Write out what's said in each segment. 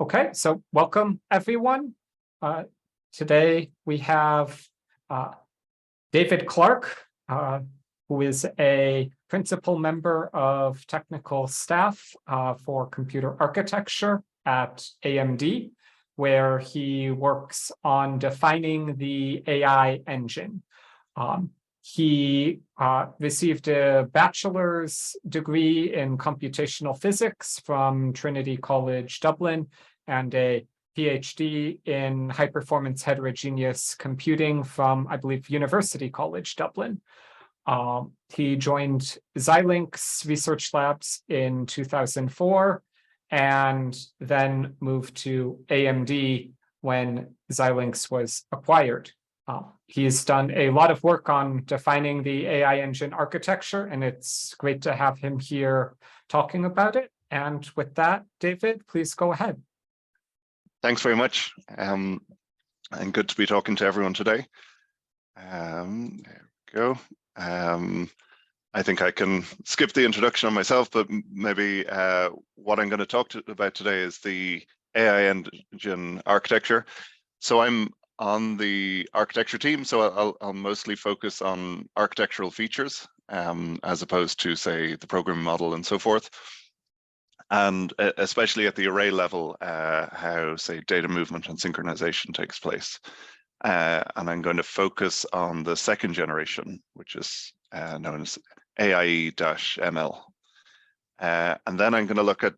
Okay, so welcome everyone. Today we have David Clarke, who is a principal member of technical staff for computer architecture at AMD, where he works on defining the AI engine. He received a bachelor's degree in computational physics from Trinity College Dublin and a PhD in high-performance heterogeneous computing from, I believe, University College Dublin. He joined Xilinx Research Labs in 2004 and then moved to AMD when Xilinx was acquired. He's done a lot of work on defining the AI engine architecture, and it's great to have him here talking about it. And with that, David, please go ahead. Thanks very much, and good to be talking to everyone today. There we go. I think I can skip the introduction on myself, but maybe what I'm going to talk about today is the AI engine architecture. So I'm on the architecture team, so I'll mostly focus on architectural features as opposed to, say, the programming model and so forth. And especially at the array level, how, say, data movement and synchronization takes place. And I'm going to focus on the second generation, which is known as AIE-ML. And then I'm going to look at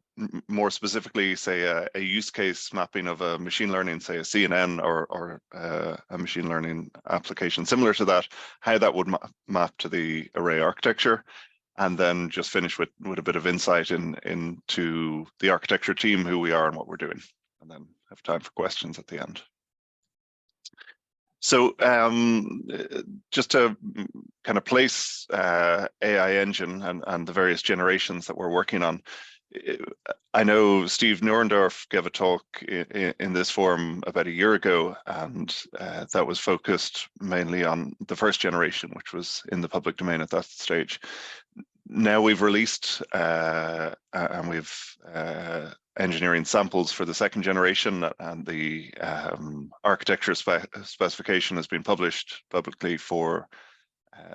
more specifically, say, a use case mapping of a machine learning, say, a CNN or a machine learning application similar to that, how that would map to the array architecture. And then just finish with a bit of insight into the architecture team, who we are and what we're doing, and then have time for questions at the end. So just to kind of place AI engine and the various generations that we're working on, I know Steve Nurendorf gave a talk in this forum about a year ago, and that was focused mainly on the first generation, which was in the public domain at that stage. Now we've released and we've engineering samples for the second generation, and the architecture specification has been published publicly for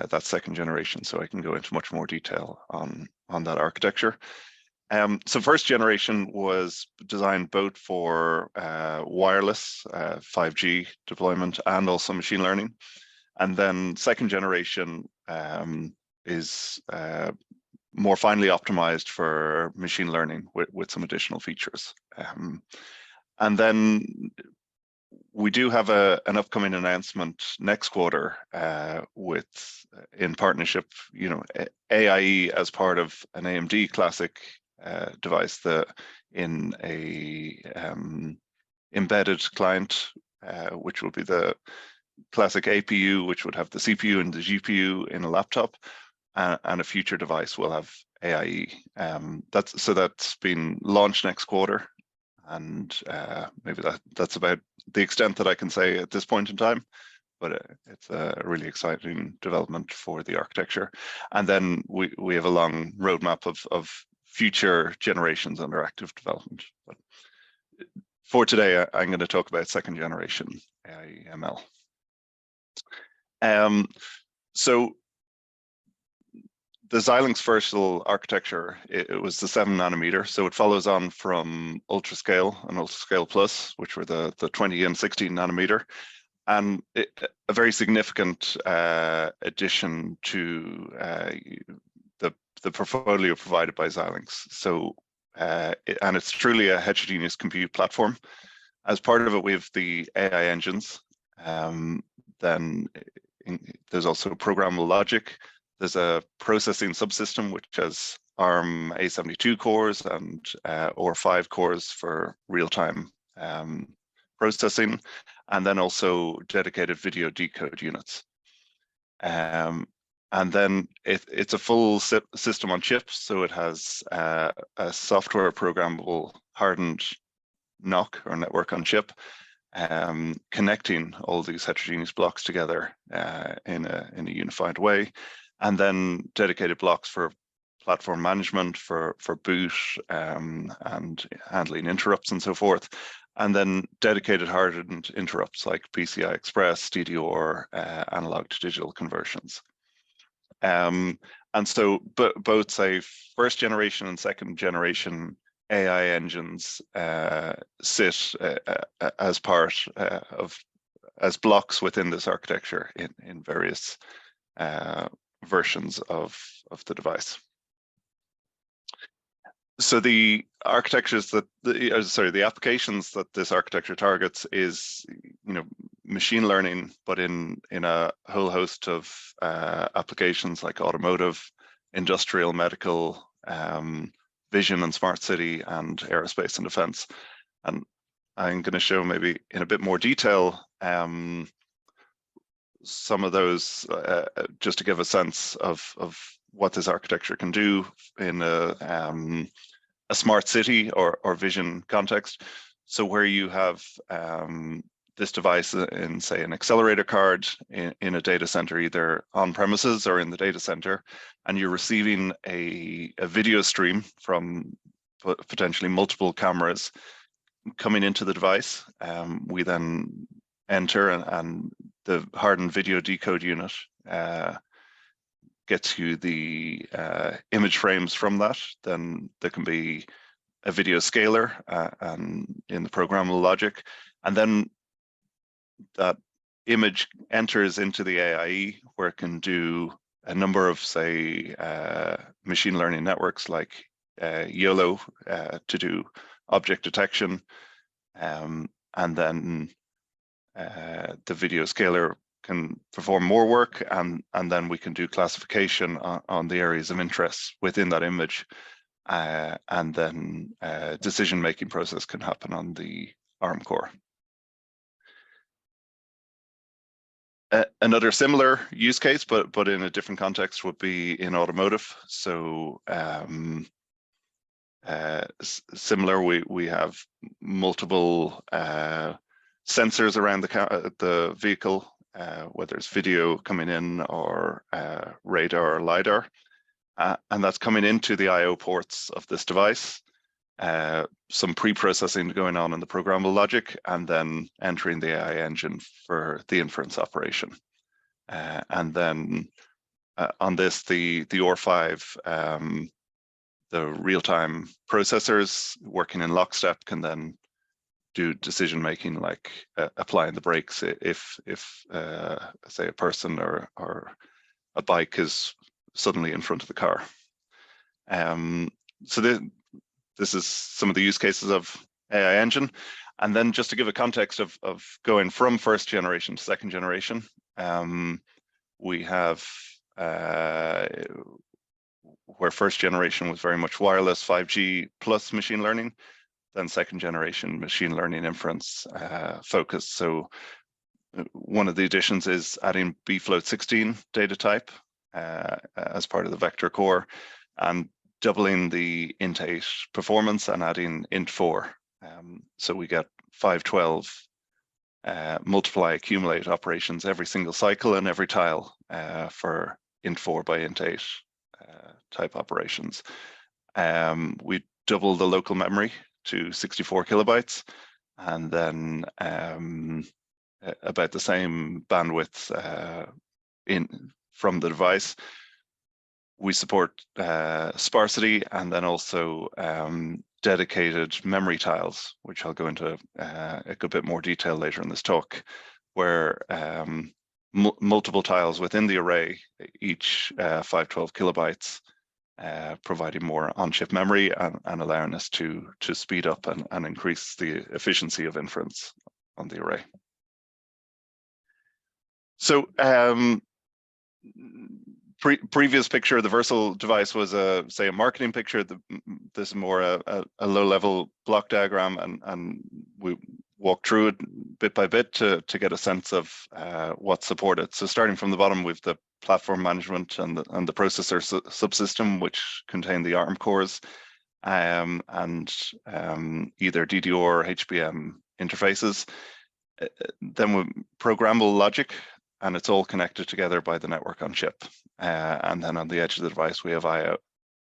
that second generation. So I can go into much more detail on that architecture. So first generation was designed both for wireless 5G deployment and also machine learning. And then second generation is more finely optimized for machine learning with some additional features. And then we do have an upcoming announcement next quarter in partnership, AIE as part of an AMD classic device in a embedded client, which will be the classic APU, which would have the CPU and the GPU in a laptop, and a future device will have AIE. That's been launched next quarter, and maybe that's about the extent that I can say at this point in time. But it's a really exciting development for the architecture. And then we have a long roadmap of future generations under active development. But for today, I'm going to talk about second generation AI/ML. So the Xilinx Versal architecture, it was the 7 nanometer, so it follows on from UltraScale and UltraScale Plus, which were the 20 and 16 nanometer, and a very significant addition to the portfolio provided by Xilinx. So, and it's truly a heterogeneous compute platform. As part of it, we have the AI engines. Then there's also programmable logic. There's a processing subsystem which has ARM A72 cores and or 5 cores for real-time processing, and then also dedicated video decode units. And then it's a full system on chip, so it has a software programmable hardened NoC or network on chip, connecting all these heterogeneous blocks together in a unified way, and then dedicated blocks for platform management for boot and handling interrupts and so forth, and then dedicated hardened interrupts like PCI Express, DDR, analog to digital conversions. And so both, say, first generation and second generation AI engines sit as part as blocks within this architecture in various versions of the device. So the architectures that the applications that this architecture targets is, machine learning, but in a whole host of applications like automotive, industrial, medical, vision and smart city, and aerospace and defense. And I'm going to show maybe in a bit more detail some of those just to give a sense of what this architecture can do in a smart city or vision context. So where you have this device in, say, an accelerator card in a data center, either on premises or in the data center, and you're receiving a video stream from potentially multiple cameras coming into the device. We then enter, and the hardened video decode unit gets you the image frames from that. Then there can be a video scaler and in the programmable logic, and then that image enters into the AIE, where it can do a number of, say, machine learning networks like YOLO to do object detection, and then the video scaler can perform more work, and then we can do classification on the areas of interest within that image, and then decision-making process can happen on the ARM core. Another similar use case, but in a different context, would be in automotive. So similar, we have multiple sensors around the vehicle, whether it's video coming in or radar or LiDAR, and that's coming into the I/O ports of this device. Some pre-processing going on in the programmable logic, and then entering the AI engine for the inference operation. And then on this, the OR5, the real-time processors working in lockstep can then do decision making, like applying the brakes if say a person or a bike is suddenly in front of the car. So this is some of the use cases of AI engine. And then just to give a context of going from first generation to second generation, we have where first generation was very much wireless 5G plus machine learning, then second generation machine learning inference focus. So one of the additions is adding bfloat16 data type as part of the vector core, and doubling the int8 performance and adding int4. So we get 512 multiply accumulate operations every single cycle and every tile for int4 by int8 type operations. We double the local memory to 64 kilobytes, and then about the same bandwidth from the device. We support sparsity, and then also dedicated memory tiles, which I'll go into a good bit more detail later in this talk, where multiple tiles within the array, each 512 kilobytes, providing more on-chip memory and allowing us to speed up and increase the efficiency of inference on the array. So previous picture, the Versal device was say a marketing picture. This is more a low-level block diagram, and we walk through it bit by bit to get a sense of what's supported. So starting from the bottom, we've the platform management and the processor subsystem, which contain the ARM cores, and either DDR or HBM interfaces. Then with programmable logic, and it's all connected together by the network on chip. And then on the edge of the device, we have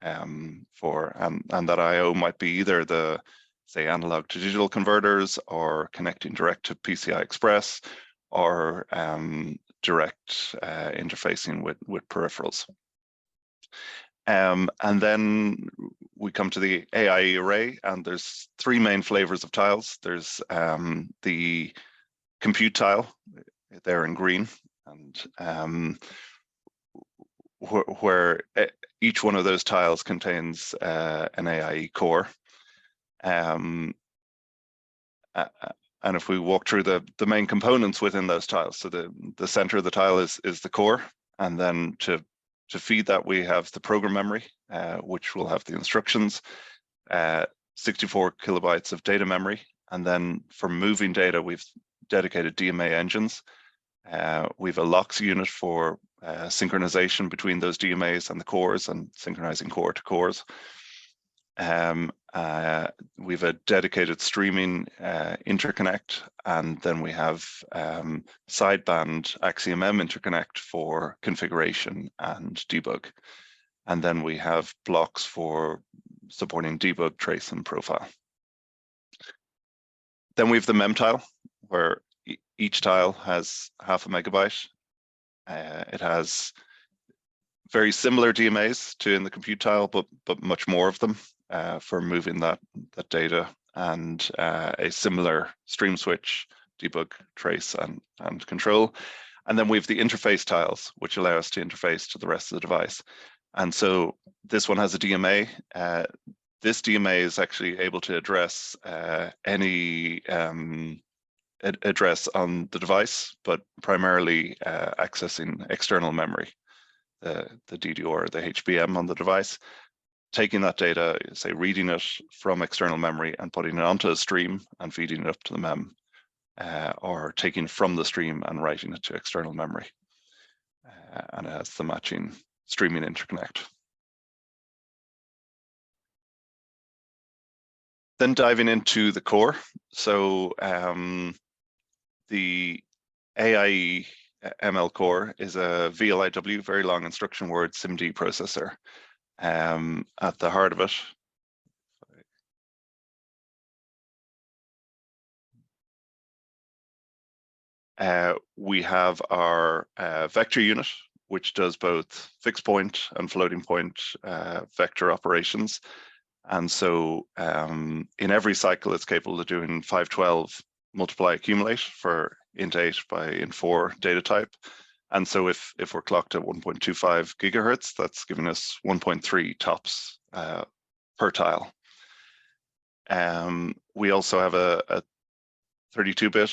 and that I/O might be either the, say, analog to digital converters, or connecting direct to PCI Express, or direct interfacing with peripherals. And then we come to the AIE array, and there's three main flavors of tiles. There's the compute tile, there in green, and where each one of those tiles contains an AIE core. And if we walk through the main components within those tiles, so the center of the tile is the core, and then to feed that we have the program memory, which will have the instructions, 64 kilobytes of data memory, and then for moving data we've dedicated DMA engines. We've a locks unit for synchronization between those DMAs and the cores, and synchronizing core to cores. We've a dedicated streaming interconnect, and then we have sideband Axiom M interconnect for configuration and debug. And then we have blocks for supporting debug, trace, and profile. Then we have the mem tile, where each tile has 0.5 megabyte. It has very similar DMAs to in the compute tile, but much more of them for moving that data, and a similar stream switch, debug, trace, and control. And then we have the interface tiles, which allow us to interface to the rest of the device. And so this one has a DMA. This DMA is actually able to address any address on the device, but primarily accessing external memory, the DDR or the HBM on the device, taking that data, say reading it from external memory and putting it onto a stream and feeding it up to the mem, or taking from the stream and writing it to external memory. And it has the matching streaming interconnect. Then diving into the core. So the AIE ML core is a VLIW, very long instruction word SIMD processor. At the heart of it, we have our vector unit, which does both fixed point and floating point vector operations. And so in every cycle, it's capable of doing 512 multiply accumulate for int 8 by int 4 data type. And so if we're clocked at 1.25 gigahertz, that's giving us 1.3 tops per tile. We also have a 32-bit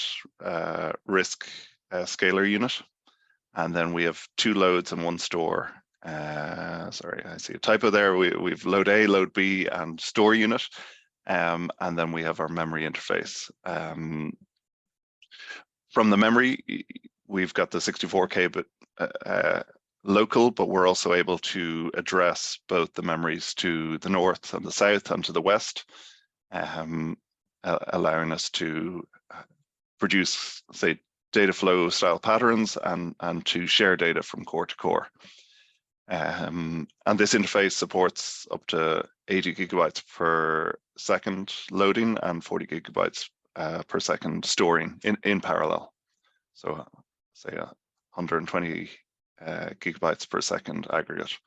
RISC scalar unit. And then we have 2 loads and 1 store. Sorry, I see a typo there. We've load A, load B, and store unit. And then we have our memory interface. From the memory, we've got the 64K bit local, but we're also able to address both the memories to the north and the south and to the west, allowing us to produce, say, data flow style patterns and to share data from core to core. And this interface supports up to 80 gigabytes per second loading and 40 gigabytes per second storing in parallel. So say 120 gigabytes per second aggregate.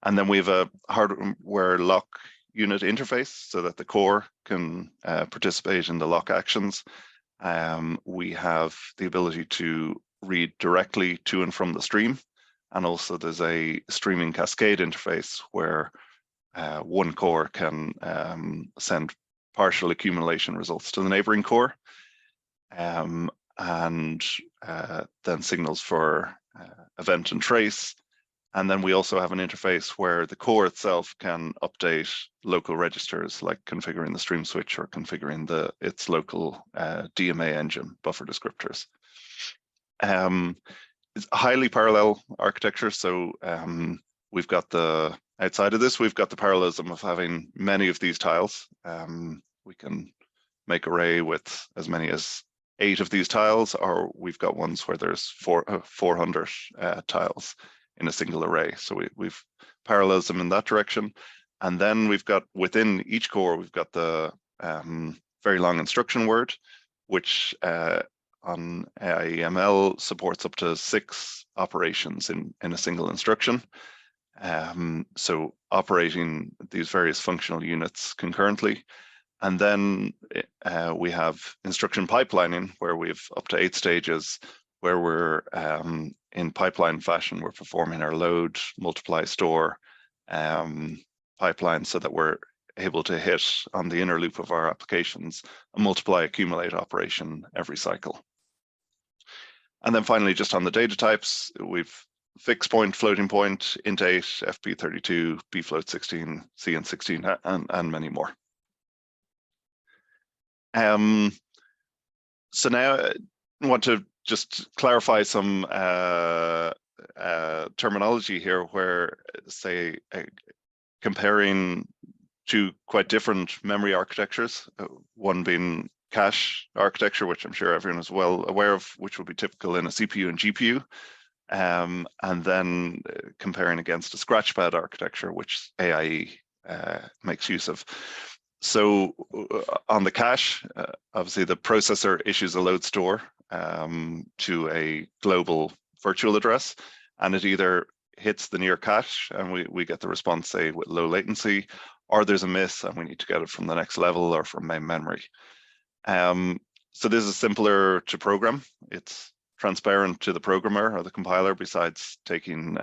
And then we have a hardware lock unit interface so that the core can participate in the lock actions. We have the ability to read directly to and from the stream. And also there's a streaming cascade interface where one core can send partial accumulation results to the neighboring core, and then signals for event and trace. And then we also have an interface where the core itself can update local registers, like configuring the stream switch or configuring its local DMA engine buffer descriptors. It's a highly parallel architecture. So we've got outside of this, we've got the parallelism of having many of these tiles. We can make array with as many as 8 of these tiles, or we've got ones where there's 400 tiles in a single array. So we've parallels them in that direction. And then we've got within each core, we've got the very long instruction word, which on AIEML supports up to 6 operations in a single instruction. So operating these various functional units concurrently. And then we have instruction pipelining, where we have up to 8 stages, where we're in pipeline fashion, we're performing our load, multiply, store pipeline, so that we're able to hit on the inner loop of our applications a multiply accumulate operation every cycle. And then finally, just on the data types, we've fixed point, floating point, int8, FP32, bfloat16, cn16, and many more. So now I want to just clarify some terminology here, where, say, comparing two quite different memory architectures, one being cache architecture, which I'm sure everyone is well aware of, which would be typical in a CPU and GPU, and then comparing against a scratchpad architecture, which AIE makes use of. So on the cache, obviously the processor issues a load store to a global virtual address, and it either hits the near cache and we get the response, say, with low latency, or there's a miss and we need to get it from the next level or from main memory. So this is simpler to program. It's transparent to the programmer or the compiler, besides taking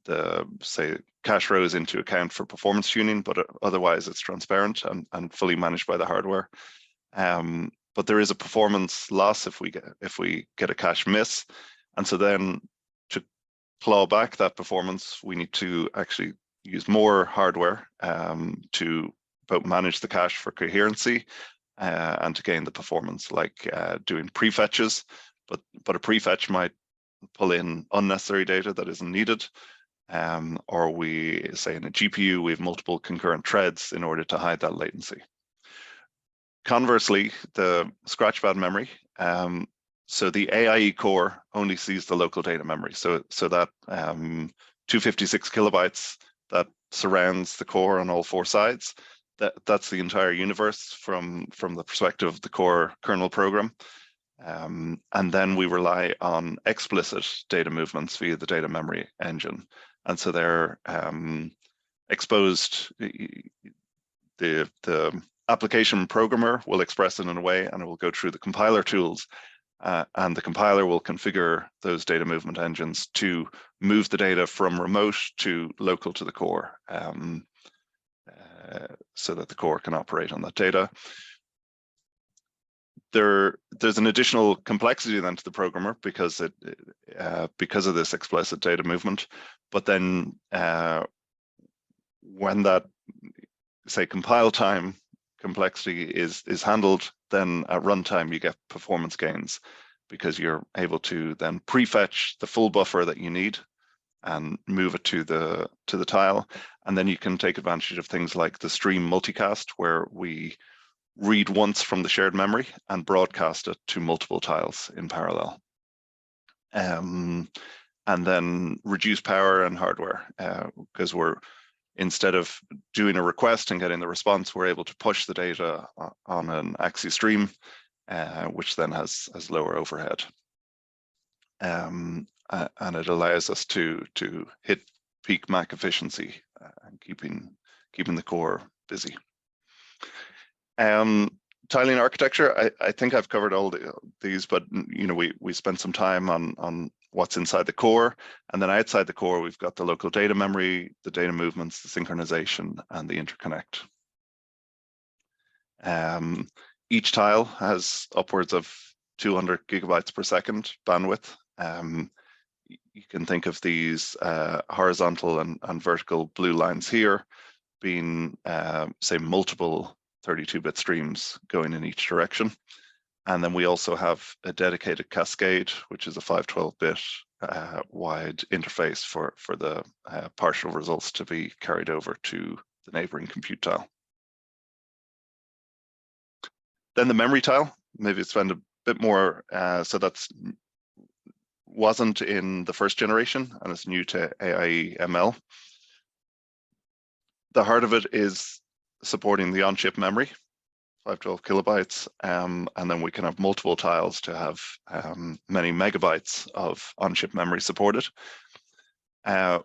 the, say, cache rows into account for performance tuning, but otherwise it's transparent and fully managed by the hardware. But there is a performance loss if we get a cache miss, and so then to claw back that performance, we need to actually use more hardware to both manage the cache for coherency and to gain the performance, like doing prefetches, but a prefetch might pull in unnecessary data that isn't needed. Or we say in a GPU, we have multiple concurrent threads in order to hide that latency. Conversely, the scratchpad memory, so the AIE core only sees the local data memory. So that 256 kilobytes that surrounds the core on all 4 sides, that's the entire universe from the perspective of the core kernel program. And then we rely on explicit data movements via the data memory engine. And so they're exposed, the application programmer will express it in a way, and it will go through the compiler tools, and the compiler will configure those data movement engines to move the data from remote to local to the core, so that the core can operate on that data. There's an additional complexity then to the programmer because of this explicit data movement. But then when that, say, compile time complexity is handled, then at runtime you get performance gains, because you're able to then prefetch the full buffer that you need and move it to the tile, and then you can take advantage of things like the stream multicast, where we read once from the shared memory and broadcast it to multiple tiles in parallel. And then reduce power and hardware, because instead of doing a request and getting the response, we're able to push the data on an AXI stream, which then has lower overhead. And it allows us to hit peak Mac efficiency and keeping the core busy. Tiling architecture, I think I've covered all these, but we spent some time on what's inside the core, and then outside the core we've got the local data memory, the data movements, the synchronization, and the interconnect. Each tile has upwards of 200 gigabytes per second bandwidth. You can think of these horizontal and vertical blue lines here being, say, multiple 32-bit streams going in each direction. And then we also have a dedicated cascade, which is a 512-bit wide interface for the partial results to be carried over to the neighboring compute tile. Then the memory tile, maybe spend a bit more, so that's wasn't in the first generation and it's new to AIE ML. The heart of it is supporting the on-chip memory, 512 kilobytes, and then we can have multiple tiles to have many megabytes of on-chip memory supported.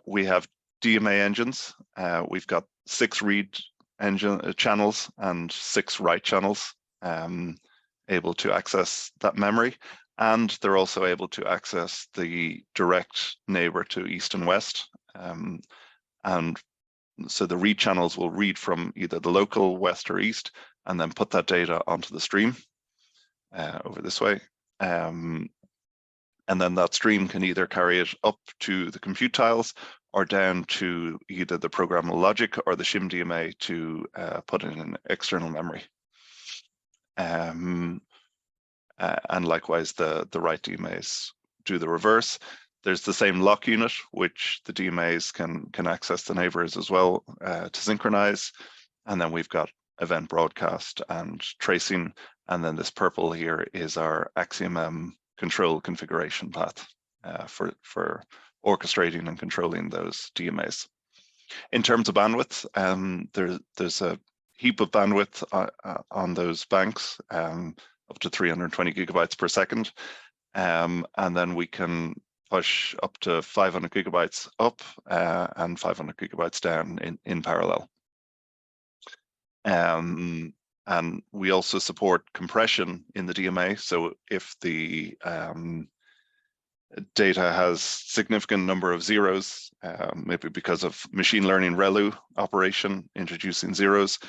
We have DMA engines. We've got 6 read channels and 6 write channels able to access that memory. And they're also able to access the direct neighbor to east and west. And so the read channels will read from either the local west or east and then put that data onto the stream over this way. And then that stream can either carry it up to the compute tiles or down to either the programmable logic or the SIMD DMA to put in an external memory. And likewise, the write DMAs do the reverse. There's the same lock unit, which the DMAs can access the neighbors as well to synchronize. And then we've got event broadcast and tracing. And then this purple here is our AxiomM control configuration path for orchestrating and controlling those DMAs. In terms of bandwidth, there's a heap of bandwidth on those banks, up to 320 gigabytes per second. And then we can push up to 500 gigabytes up and 500 gigabytes down in parallel. And we also support compression in the DMA. So if the data has significant number of zeros, maybe because of machine learning ReLU operation introducing zeros,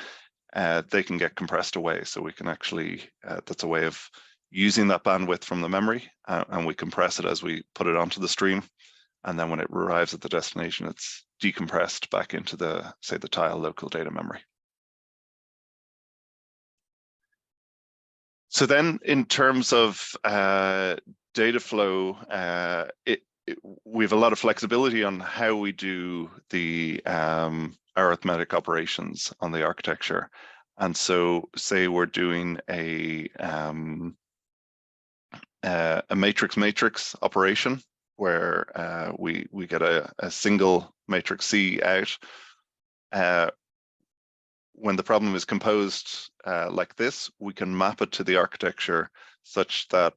they can get compressed away. So we can actually, that's a way of using that bandwidth from the memory, and we compress it as we put it onto the stream. And then when it arrives at the destination, it's decompressed back into the, say, the tile local data memory. So then in terms of data flow, we have a lot of flexibility on how we do the arithmetic operations on the architecture. And so say we're doing a matrix operation where we get a single matrix C out. When the problem is composed like this, we can map it to the architecture such that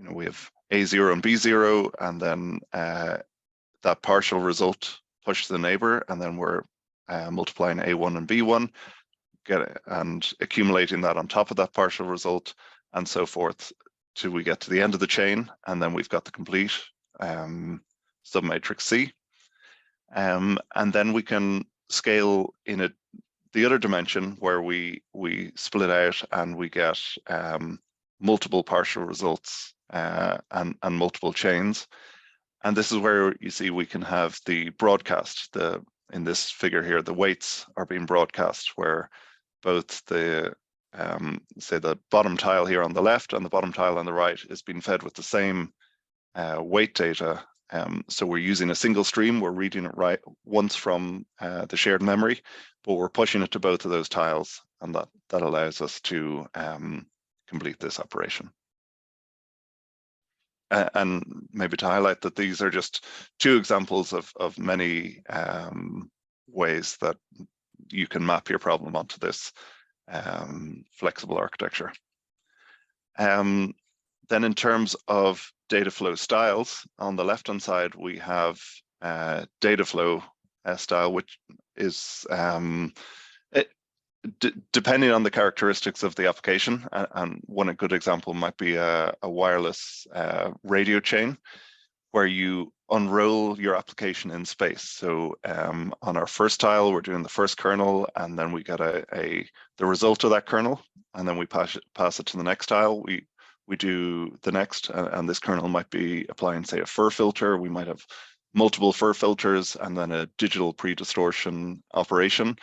we have A0 and B0, and then that partial result push to the neighbor, and then we're multiplying A1 and B1, and accumulating that on top of that partial result, and so forth, till we get to the end of the chain, and then we've got the complete submatrix C. And then we can scale in the other dimension where we split out and we get multiple partial results and multiple chains. And this is where you see we can have the broadcast. In this figure here, the weights are being broadcast, where both the say the bottom tile here on the left and the bottom tile on the right is being fed with the same weight data. So we're using a single stream, we're reading it right once from the shared memory, but we're pushing it to both of those tiles, and that allows us to complete this operation. And maybe to highlight that these are just 2 examples of many ways that you can map your problem onto this flexible architecture. Then in terms of data flow styles, on the left-hand side, we have data flow style, which is depending on the characteristics of the application. And one good example might be a wireless radio chain, where you unroll your application in space. So on our first tile, we're doing the first kernel, and then we get the result of that kernel, and then we pass it to the next tile. We do the next, and this kernel might be applying, say, a FIR filter. We might have multiple FIR filters and then a digital pre-distortion operation.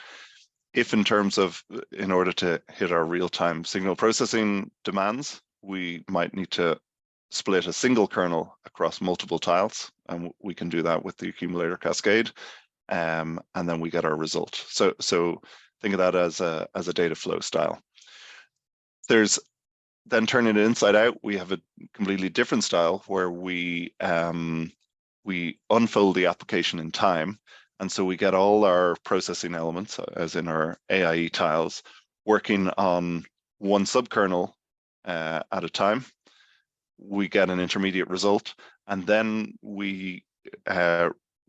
If in order to hit our real-time signal processing demands, we might need to split a single kernel across multiple tiles, and we can do that with the accumulator cascade, and then we get our result. So think of that as a data flow style. There's then turning it inside out, we have a completely different style where we unfold the application in time. And so we get all our processing elements, as in our AIE tiles, working on one subkernel at a time. We get an intermediate result, and then we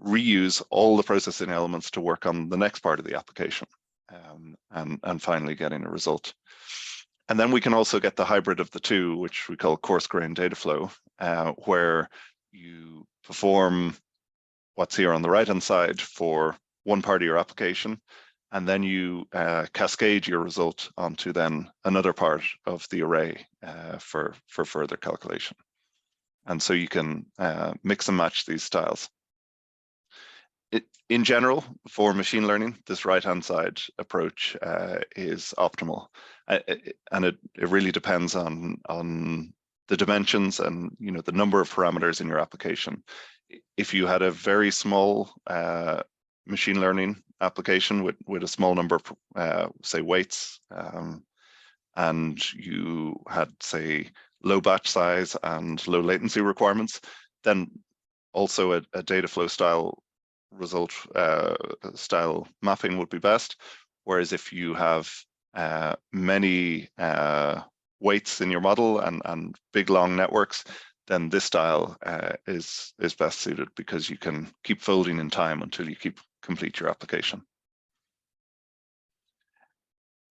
reuse all the processing elements to work on the next part of the application, and finally getting a result. And then we can also get the hybrid of the two, which we call coarse-grained data flow, where you perform what's here on the right-hand side for one part of your application, and then you cascade your result onto then another part of the array for further calculation. And so you can mix and match these styles. In general, for machine learning, this right-hand side approach is optimal, and it really depends on the dimensions and the number of parameters in your application. If you had a very small machine learning application with a small number of, say, weights, and you had, say, low batch size and low latency requirements, then also a data flow style result style mapping would be best. Whereas if you have many weights in your model and big long networks, then this style is best suited, because you can keep folding in time until you complete your application.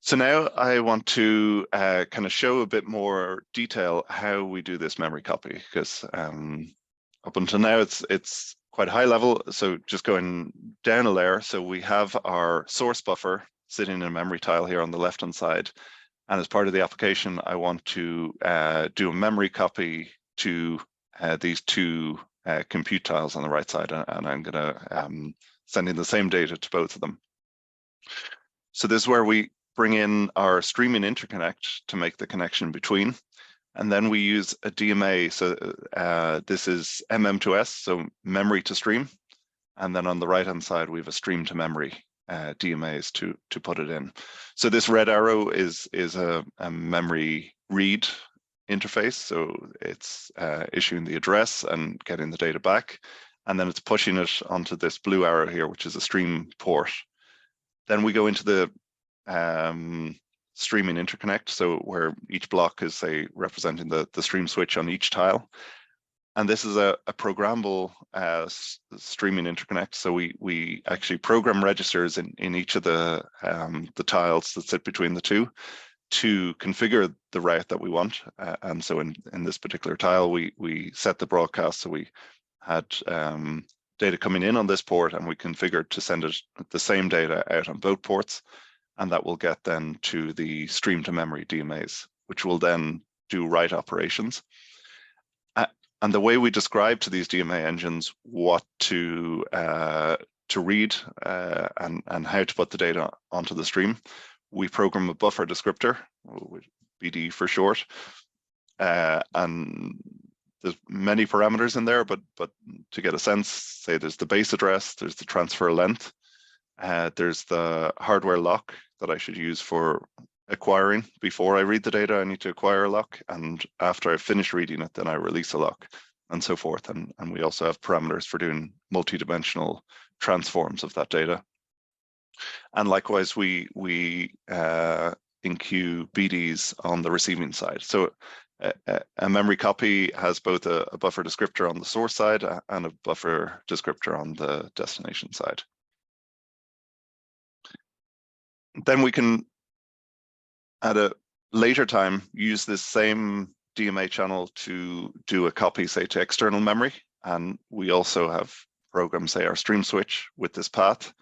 So now I want to kind of show a bit more detail how we do this memory copy, because up until now it's quite high level. So just going down a layer, so we have our source buffer sitting in a memory tile here on the left hand side, and as part of the application I want to do a memory copy to these two compute tiles on the right side, and I'm going to send in the same data to both of them. So this is where we bring in our streaming interconnect to make the connection between, and then we use a DMA. So this is MM2S, so memory to stream, and then on the right hand side we have a stream to memory DMAs to put it in. So this red arrow is a memory read interface, so it's issuing the address and getting the data back, and then it's pushing it onto this blue arrow here, which is a stream port. Then we go into the streaming interconnect, so where each block is, say, representing the stream switch on each tile, and this is a programmable streaming interconnect. So we actually program registers in each of the tiles that sit between the two to configure the route that we want. And so in this particular tile, we set the broadcast, so we had data coming in on this port, and we configured to send it the same data out on both ports, and that will get then to the stream to memory DMAs, which will then do write operations. And the way we describe to these DMA engines what to read and how to put the data onto the stream, we program a buffer descriptor, BD for short, and there's many parameters in there, but to get a sense, say there's the base address, there's the transfer length, there's the hardware lock that I should use for acquiring. Before I read the data, I need to acquire a lock, and after I finish reading it, then I release a lock, and so forth. And we also have parameters for doing multi-dimensional transforms of that data. And likewise, we enqueue BDs on the receiving side. So a memory copy has both a buffer descriptor on the source side and a buffer descriptor on the destination side. Then we can, at a later time, use this same DMA channel to do a copy, say, to external memory. And we also have programmed, say, our stream switch with this path.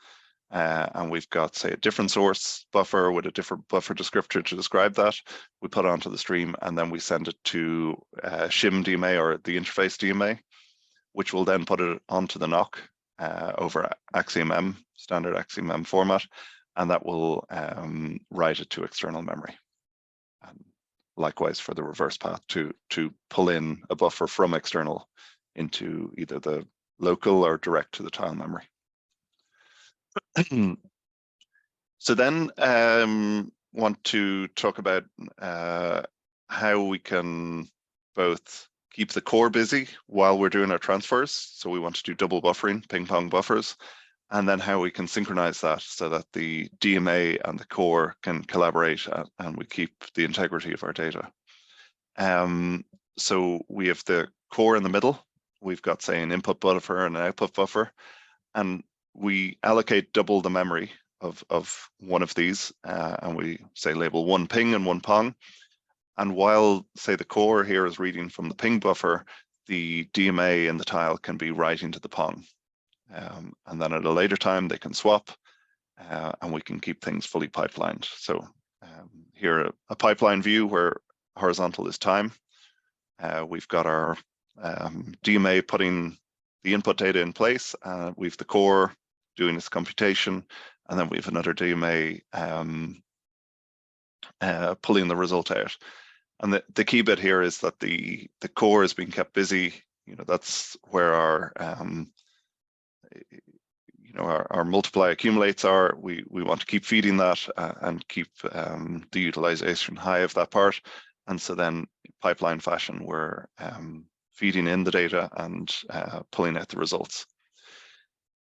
And we've got, say, a different source buffer with a different buffer descriptor to describe that. We put it onto the stream, and then we send it to SIMD DMA, or the interface DMA, which will then put it onto the NOC over AxiomM, standard AxiomM format, and that will write it to external memory. And likewise for the reverse path to pull in a buffer from external into either the local or direct to the tile memory. So then want to talk about how we can both keep the core busy while we're doing our transfers. So we want to do double buffering, ping pong buffers, and then how we can synchronize that so that the DMA and the core can collaborate and we keep the integrity of our data. So we have the core in the middle. We've got, say, an input buffer and an output buffer, and we allocate double the memory of one of these, and we say label one ping and one pong. And while, say, the core here is reading from the ping buffer, the DMA in the tile can be writing to the pong. And then at a later time, they can swap, and we can keep things fully pipelined. So here, a pipeline view where horizontal is time. We've got our DMA putting the input data in place. We've the core doing its computation, and then we have another DMA pulling the result out. And the key bit here is that the core is being kept busy. That's where our our multiply accumulates are. We want to keep feeding that and keep the utilization high of that part. And so then pipeline fashion, we're feeding in the data and pulling out the results.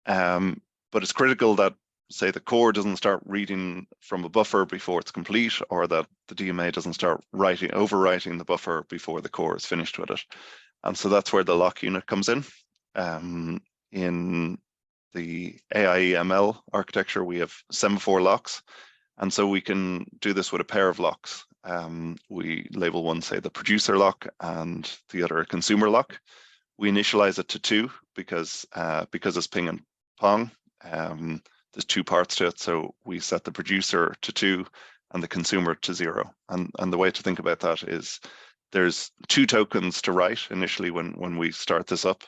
But it's critical that, say, the core doesn't start reading from a buffer before it's complete, or that the DMA doesn't start overwriting the buffer before the core is finished with it. And so that's where the lock unit comes in. In the AI/ML architecture, we have semaphore locks. And so we can do this with a pair of locks. We label one, say, the producer lock, and the other a consumer lock. We initialize it to 2 because it's ping and pong. There's 2 parts to it, so we set the producer to 2 and the consumer to 0. And the way to think about that is there's 2 tokens to write initially when we start this up,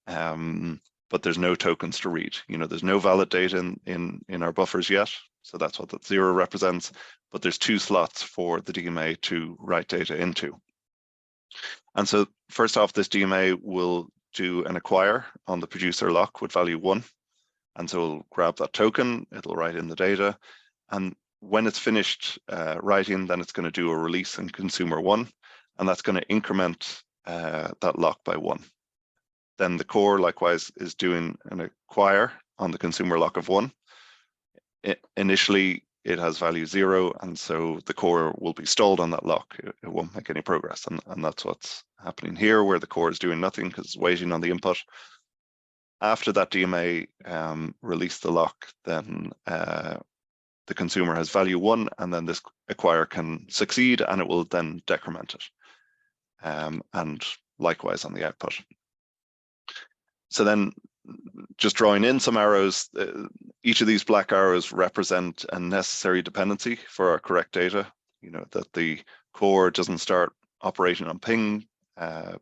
but there's no tokens to read. There's no valid data in our buffers yet, so that's what that 0 represents. But there's 2 slots for the DMA to write data into. And so first off, this DMA will do an acquire on the producer lock with value 1. And so it'll grab that token, it'll write in the data. And when it's finished writing, then it's going to do a release in consumer 1. And that's going to increment that lock by 1. Then the core, likewise, is doing an acquire on the consumer lock of 1. Initially, it has value 0, and so the core will be stalled on that lock. It won't make any progress. And that's what's happening here, where the core is doing nothing because it's waiting on the input. After that DMA released the lock, then the consumer has value 1, and then this acquire can succeed, and it will then decrement it. And likewise on the output. So then, just drawing in some arrows, each of these black arrows represent a necessary dependency for our correct data. That the core doesn't start operating on ping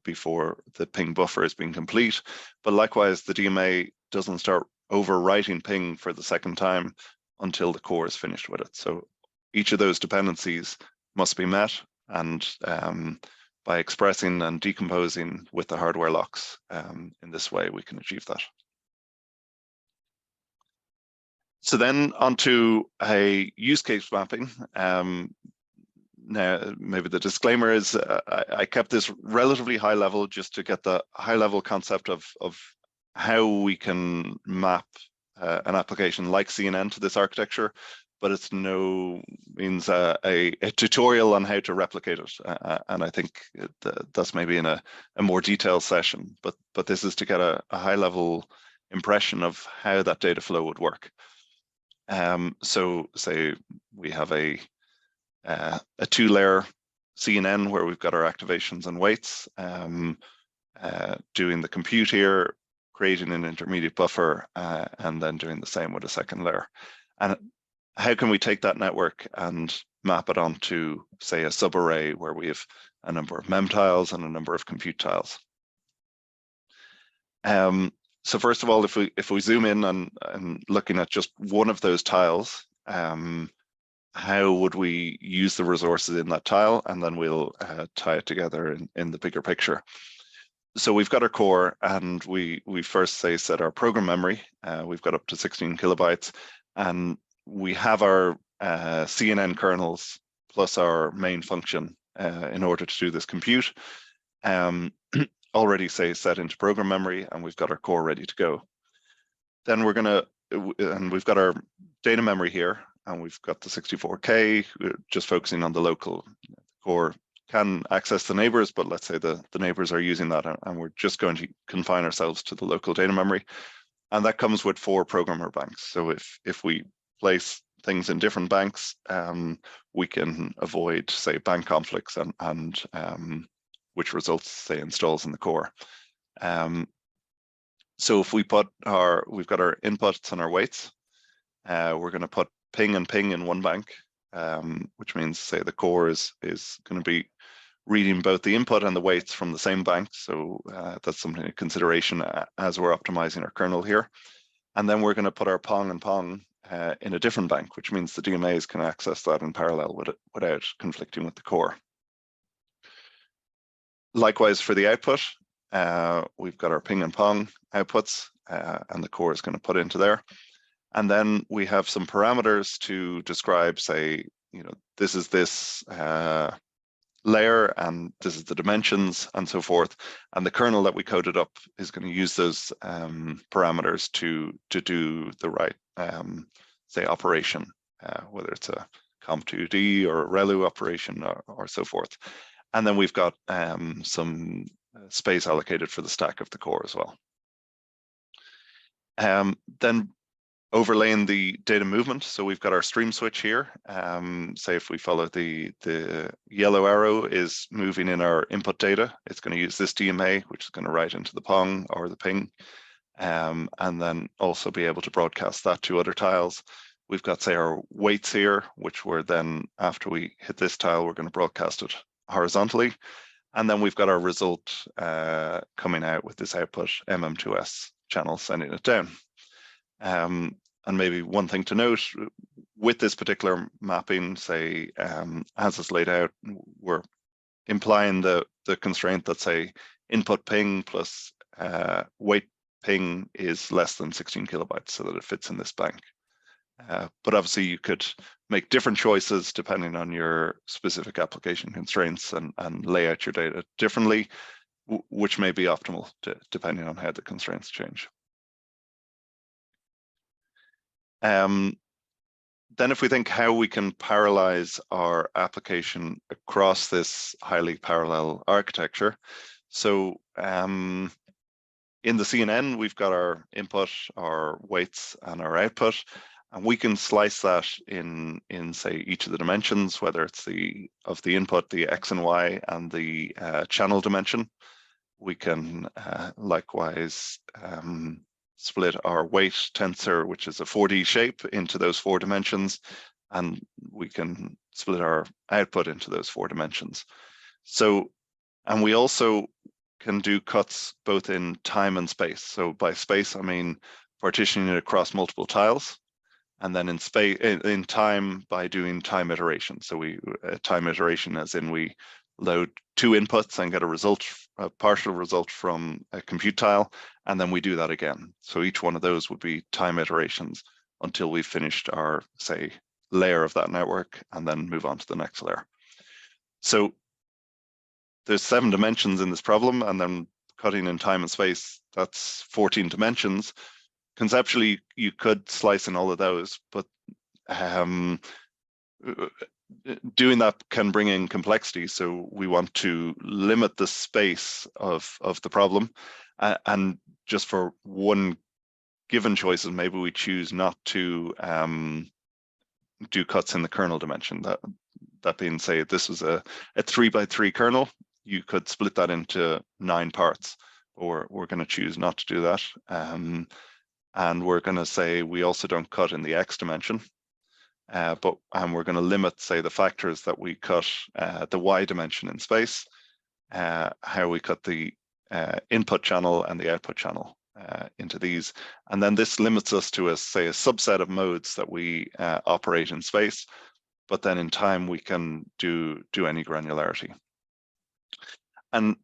before the ping buffer is being complete, but likewise the DMA doesn't start overwriting ping for the second time until the core is finished with it. So each of those dependencies must be met, and by expressing and decomposing with the hardware locks, in this way we can achieve that. So then onto a use case mapping. Now, maybe the disclaimer is I kept this relatively high level just to get the high level concept of how we can map an application like CNN to this architecture, but it's no means a tutorial on how to replicate it. And I think that's maybe in a more detailed session, but this is to get a high level impression of how that data flow would work. So say we have a 2-layer CNN where we've got our activations and weights, doing the compute here, creating an intermediate buffer, and then doing the same with a second layer. And how can we take that network and map it onto, say, a subarray where we have a number of mem tiles and a number of compute tiles? So first of all, if we zoom in and looking at just one of those tiles, how would we use the resources in that tile? And then we'll tie it together in the bigger picture. So we've got our core, and we first set our program memory. We've got up to 16 kilobytes, and we have our CNN kernels plus our main function in order to do this compute, already say set into program memory, and we've got our core ready to go. Then we're gonna, and we've got our data memory here, and we've got the 64K, just focusing on the local core. Can access the neighbors, but let's say the neighbors are using that, and we're just going to confine ourselves to the local data memory. And that comes with 4 programmer banks. So if we place things in different banks, we can avoid, say, bank conflicts and which results, say, installs in the core. So if we put we've got our inputs and our weights, we're going to put ping and ping in one bank, which means, say, the core is going to be reading both the input and the weights from the same bank. So that's something in consideration as we're optimizing our kernel here. And then we're going to put our pong and pong in a different bank, which means the DMAs can access that in parallel without conflicting with the core. Likewise for the output, we've got our ping and pong outputs, and the core is going to put into there. And then we have some parameters to describe, say, this is this layer, and this is the dimensions, and so forth. And the kernel that we coded up is going to use those parameters to do the right, say, operation, whether it's a comp2d or a relu operation or so forth. And then we've got some space allocated for the stack of the core as well. Then overlaying the data movement. So we've got our stream switch here. Say if we follow the yellow arrow is moving in our input data, it's going to use this DMA, which is going to write into the pong or the ping, and then also be able to broadcast that to other tiles. We've got, say, our weights here, which we're then, after we hit this tile, we're going to broadcast it horizontally. And then we've got our result coming out with this output MM2S channel, sending it down. And maybe one thing to note, with this particular mapping, say, as it's laid out, we're implying the constraint that, say, input ping plus weight ping is less than 16 kilobytes, so that it fits in this bank. But obviously you could make different choices depending on your specific application constraints and lay out your data differently, which may be optimal depending on how the constraints change. Then if we think how we can parallelize our application across this highly parallel architecture. So in the CNN, we've got our input, our weights, and our output. And we can slice that in say, each of the dimensions, whether it's the input, the X and Y, and the channel dimension. We can likewise split our weight tensor, which is a 4D shape, into those 4 dimensions, and we can split our output into those 4 dimensions. So, and we also can do cuts both in time and space. So by space, I mean partitioning it across multiple tiles. And then in space, in time, by doing time iteration. So time iteration as in we load 2 inputs and get a partial result from a compute tile, and then we do that again. So each one of those would be time iterations until we've finished our, say, layer of that network, and then move on to the next layer. So there's 7 dimensions in this problem, and then cutting in time and space, that's 14 dimensions. Conceptually, you could slice in all of those, but doing that can bring in complexity. So we want to limit the space of the problem, and just for one given choices, maybe we choose not to do cuts in the kernel dimension. That being, say, this was a 3x3 kernel, you could split that into 9 parts, or we're going to choose not to do that. And we're going to say we also don't cut in the X dimension, and we're going to limit, say, the factors that we cut the Y dimension in space, how we cut the input channel and the output channel into these. And then this limits us to, say, a subset of modes that we operate in space, but then in time we can do any granularity. And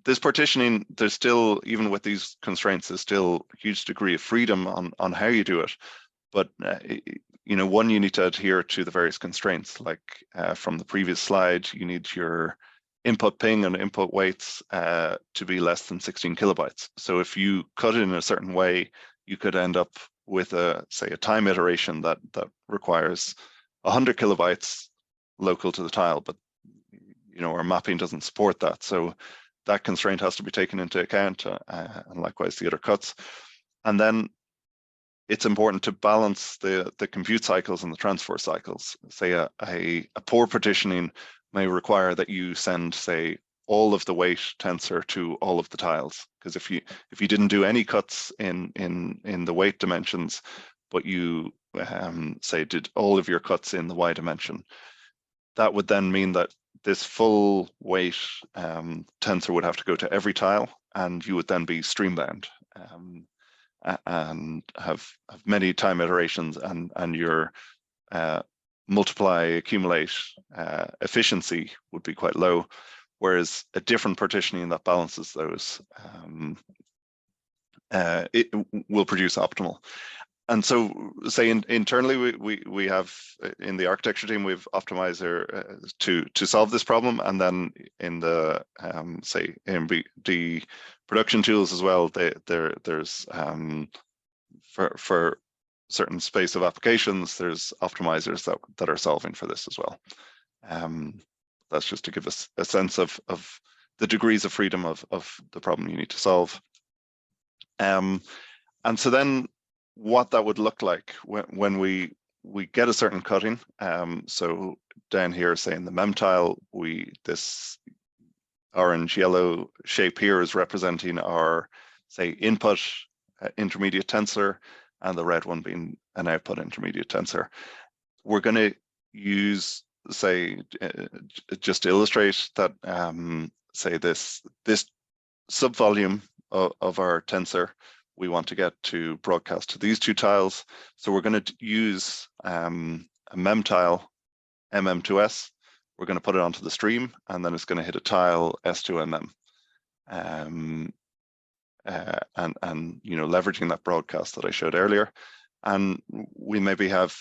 this partitioning, there's still, even with these constraints, there's still a huge degree of freedom on how you do it. But one, you need to adhere to the various constraints, like from the previous slide, you need your input ping and input weights to be less than 16 kilobytes. So if you cut it in a certain way, you could end up with say a time iteration that requires 100 kilobytes local to the tile, but our mapping doesn't support that. So that constraint has to be taken into account, and likewise the other cuts. And then it's important to balance the compute cycles and the transfer cycles. Say a poor partitioning may require that you send, say, all of the weight tensor to all of the tiles, because if you didn't do any cuts in the weight dimensions, but you say did all of your cuts in the Y dimension, that would then mean that this full weight tensor would have to go to every tile, and you would then be stream-bound and have many time iterations, and your multiply, accumulate efficiency would be quite low, whereas a different partitioning that balances those it will produce optimal. And so, say internally, we have in the architecture team, we've optimizer to solve this problem, and then in the say AMD production tools as well, there's for certain space of applications, there's optimizers that are solving for this as well. That's just to give us a sense of the degrees of freedom of the problem you need to solve. And so then, what that would look like when we get a certain cutting. So down here, say in the mem tile, this orange yellow shape here is representing our, say, input intermediate tensor, and the red one being an output intermediate tensor. We're going to use, say, just to illustrate that, say this subvolume of our tensor, we want to get to broadcast to these two tiles. So we're going to use a mem tile, MM2S. We're going to put it onto the stream, and then it's going to hit a tile S2MM. And leveraging that broadcast that I showed earlier. And we maybe have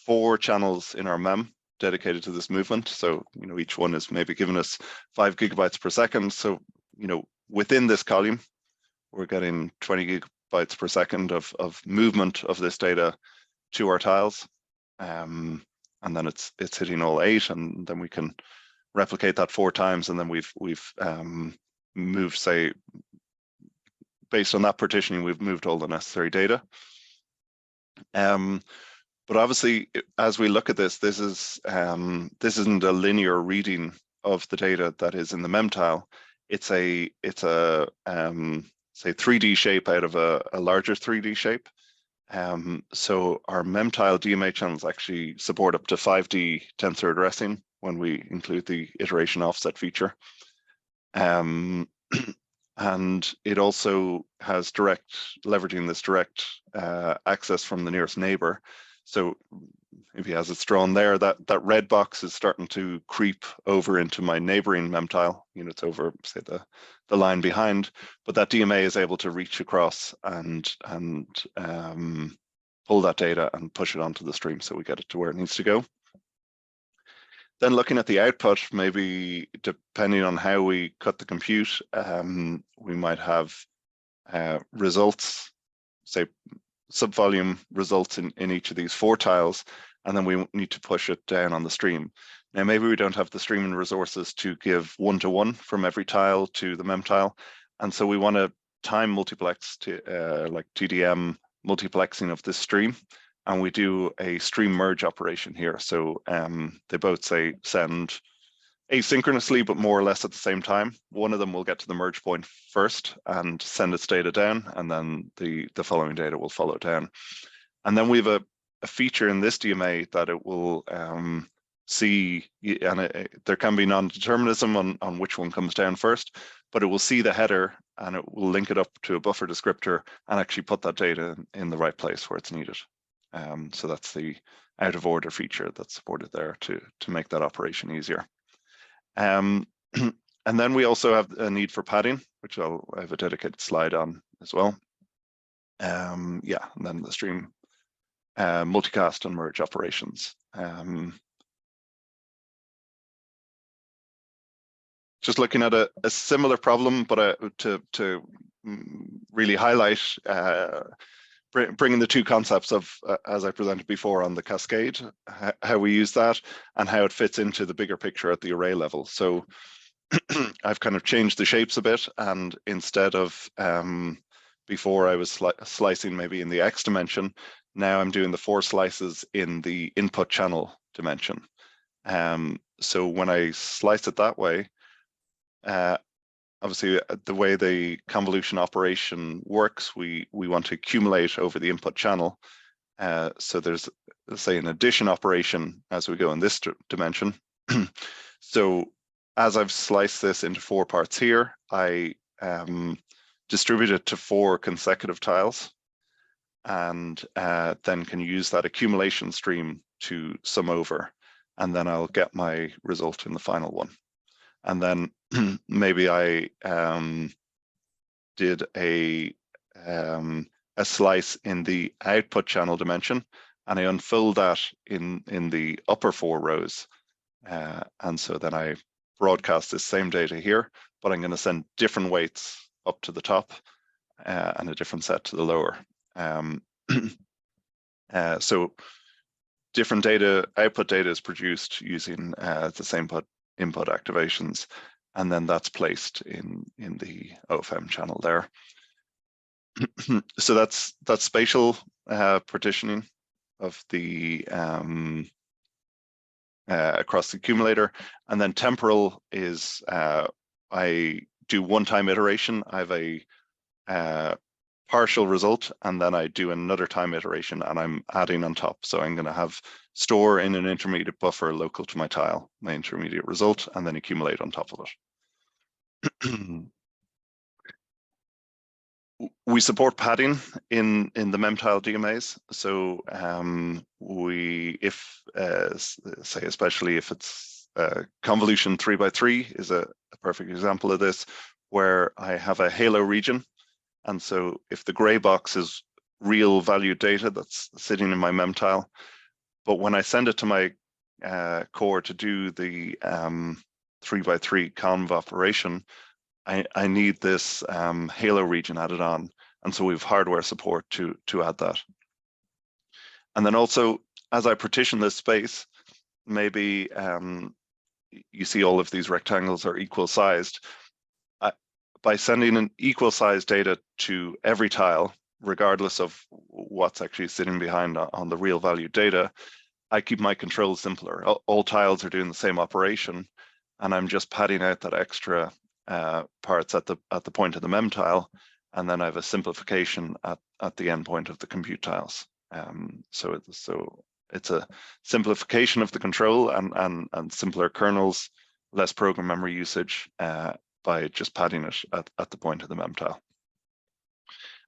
4 channels in our mem dedicated to this movement. So, each one is maybe giving us 5 gigabytes per second. So, within this column, we're getting 20 gigabytes per second of movement of this data to our tiles. And then it's hitting all 8, and then we can replicate that 4 times, and then we've moved, say, based on that partitioning, we've moved all the necessary data. But obviously, as we look at this, this isn't a linear reading of the data that is in the mem tile. It's a say 3D shape out of a larger 3D shape. So our mem tile DMA channels actually support up to 5D tensor addressing when we include the iteration offset feature. And it also has leveraging this direct access from the nearest neighbor. So maybe as it's drawn there, that red box is starting to creep over into my neighboring mem tile units over, say, the line behind, but that DMA is able to reach across and pull that data and push it onto the stream, so we get it to where it needs to go. Then looking at the output, maybe depending on how we cut the compute, we might have results, say subvolume results in each of these 4 tiles, and then we need to push it down on the stream. Now, maybe we don't have the streaming resources to give 1-to-1 from every tile to the mem tile, and so we want to time multiplex to like TDM multiplexing of this stream. And we do a stream merge operation here. So they both say send asynchronously, but more or less at the same time. One of them will get to the merge point first and send its data down, and then the following data will follow down. And then we have a feature in this DMA that it will see, and there can be non-determinism on which one comes down first, but it will see the header and it will link it up to a buffer descriptor and actually put that data in the right place where it's needed. So that's the out of order feature that's supported there to make that operation easier. And then we also have a need for padding, which I have a dedicated slide on as well. Yeah, and then the stream multicast and merge operations. Just looking at a similar problem, but to really highlight bringing the two concepts of, as I presented before on the cascade, how we use that and how it fits into the bigger picture at the array level. So I've kind of changed the shapes a bit, and instead of before I was slicing maybe in the X dimension, now I'm doing the 4 slices in the input channel dimension. So when I slice it that way, obviously the way the convolution operation works, we want to accumulate over the input channel. So there's, let's say, an addition operation as we go in this dimension. So as I've sliced this into 4 parts here, I distribute it to 4 consecutive tiles, and then can use that accumulation stream to sum over, and then I'll get my result in the final one. And then maybe I did a slice in the output channel dimension, and I unfold that in the upper 4 rows. And so then I broadcast this same data here, but I'm going to send different weights up to the top and a different set to the lower. So different data, output data is produced using the same input activations, and then that's placed in the OFM channel there. So that's spatial partitioning of the across the accumulator. And then temporal is I do one-time iteration. I have a partial result, and then I do another time iteration, and I'm adding on top. So I'm going to have store in an intermediate buffer local to my tile, my intermediate result, and then accumulate on top of it. We support padding in the memtile DMAs. So say especially if it's convolution 3x3 is a perfect example of this, where I have a halo region. And so if the gray box is real value data that's sitting in my memtile, but when I send it to my core to do the 3x3 conv operation, I need this halo region added on. And so we have hardware support to add that. And then also, as I partition this space, maybe you see all of these rectangles are equal sized. By sending an equal sized data to every tile, regardless of what's actually sitting behind on the real value data, I keep my controls simpler. All tiles are doing the same operation, and I'm just padding out that extra parts at the point of the mem tile, and then I have a simplification at the end point of the compute tiles. So it's a simplification of the control and simpler kernels, less program memory usage by just padding it at the point of the mem tile.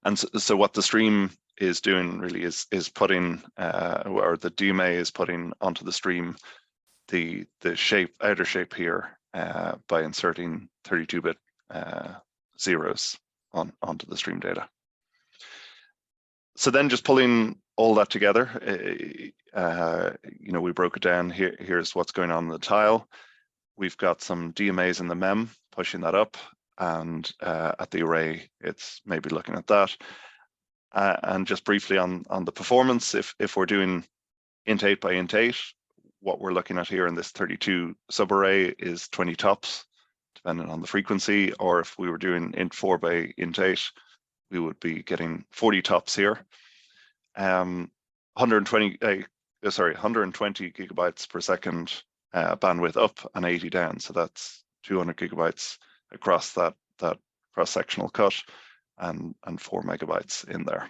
And so what the stream is doing really is putting, or the DMA is putting onto the stream the outer shape here by inserting 32-bit zeros onto the stream data. So then just pulling all that together, we broke it down. Here's what's going on in the tile. We've got some DMAs in the mem pushing that up, and at the array, it's maybe looking at that. And just briefly on the performance, if we're doing int 8 by int 8, what we're looking at here in this 32 subarray is 20 tops, depending on the frequency. Or if we were doing int 4 by int 8, we would be getting 40 tops here. 120 gigabytes per second bandwidth up and 80 down. So that's 200 gigabytes across that cross-sectional cut, and 4 megabytes in there.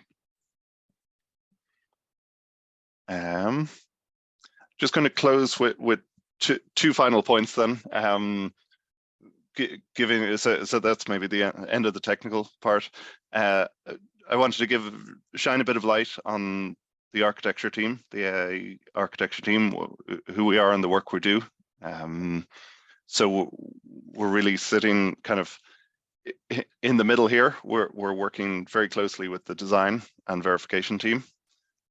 Just going to close with two final points then. So that's maybe the end of the technical part. I wanted to shine a bit of light on the architecture team, the architecture team, who we are and the work we do. So we're really sitting kind of in the middle here. We're working very closely with the design and verification team.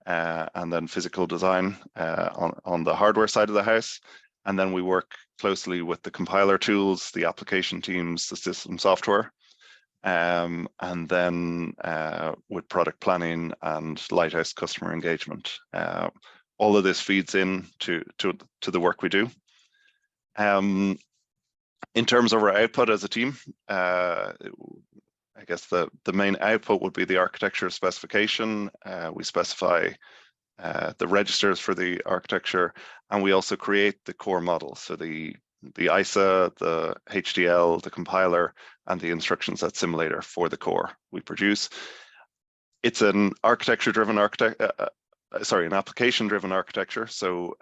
and then physical design on the hardware side of the house. And then we work closely with the compiler tools, the application teams, the system software, and then with product planning and lighthouse customer engagement. All of this feeds in to the work we do. In terms of our output as a team, I guess the main output would be the architecture specification. We specify the registers for the architecture, and we also create the core model. So the ISA, the HDL, the compiler, and the instruction set simulator for the core we produce. It's an architecture-driven an application-driven architecture. So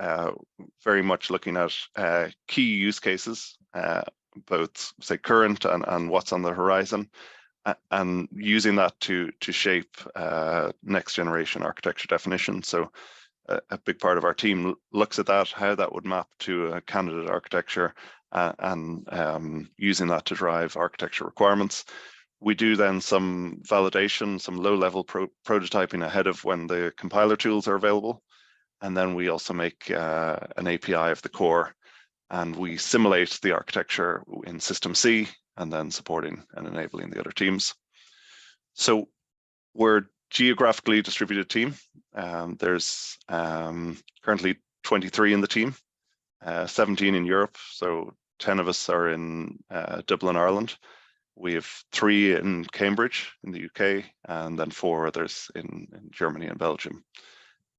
very much looking at key use cases, both say current and what's on the horizon, and using that to shape next generation architecture definition. So a big part of our team looks at that, how that would map to a candidate architecture, and using that to drive architecture requirements. We do then some validation, some low-level prototyping ahead of when the compiler tools are available. And then we also make an API of the core, and we simulate the architecture in System C, and then supporting and enabling the other teams. So we're a geographically distributed team. There's currently 23 in the team, 17 in Europe. So 10 of us are in Dublin, Ireland. We have 3 in Cambridge in the UK, and then 4 others in Germany and Belgium.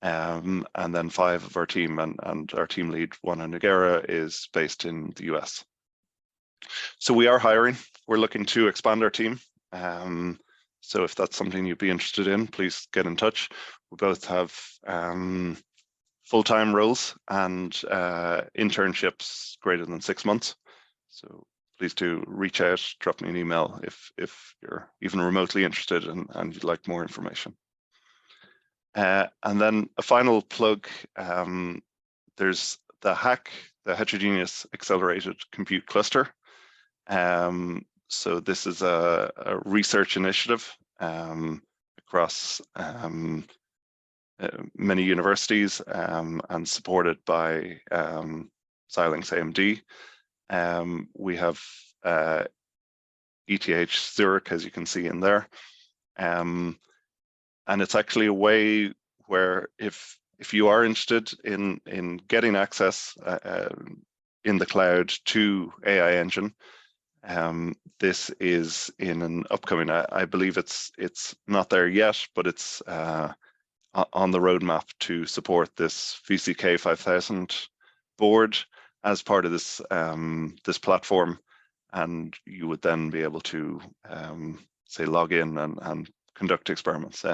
And then 5 of our team, and our team lead, Juana Noguera, is based in the US. So we are hiring. We're looking to expand our team. So if that's something you'd be interested in, please get in touch. We both have full-time roles and internships greater than 6 months. So please do reach out, drop me an email if you're even remotely interested and you'd like more information. And then a final plug, there's the HAC, the Heterogeneous Accelerated Compute Cluster. So this is a research initiative across many universities and supported by Xilinx AMD. We have ETH Zurich, as you can see in there. And it's actually a way where if you are interested in getting access in the cloud to AI Engine, this is in an upcoming, I believe it's not there yet, but it's on the roadmap to support this VCK 5000 board as part of this this platform, and you would then be able to say log in and conduct experiments.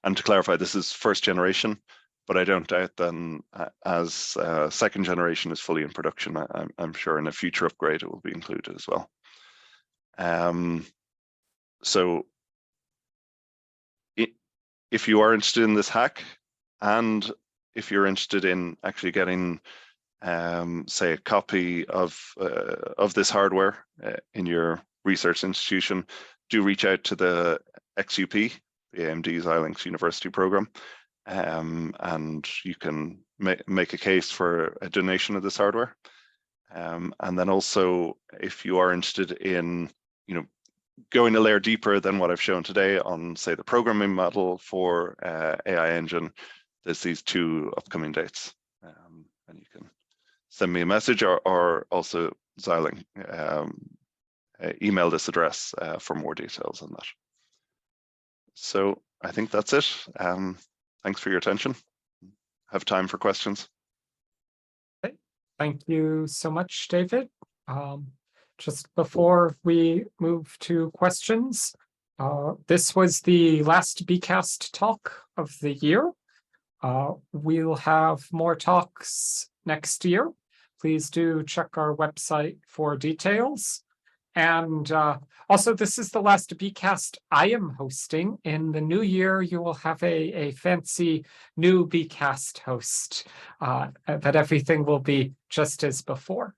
And to clarify, this is first generation, but I don't doubt then as second generation is fully in production, I'm sure in a future upgrade it will be included as well. So if you are interested in this hack, and if you're interested in actually getting say a copy of this hardware in your research institution, do reach out to the XUP, the AMD Xilinx University Program, and you can make a case for a donation of this hardware. And then also, if you are interested in going a layer deeper than what I've shown today on, say, the programming model for AI Engine, there's these 2 upcoming dates, and you can send me a message or also Xilinx email this address for more details on that. So I think that's it. Thanks for your attention. Have time for questions. Okay. Thank you so much, David. Just before we move to questions, this was the last BCast talk of the year. We'll have more talks next year. Please do check our website for details. And also, this is the last BCast I am hosting. In the new year, you will have a fancy new BCast host, that everything will be just as before.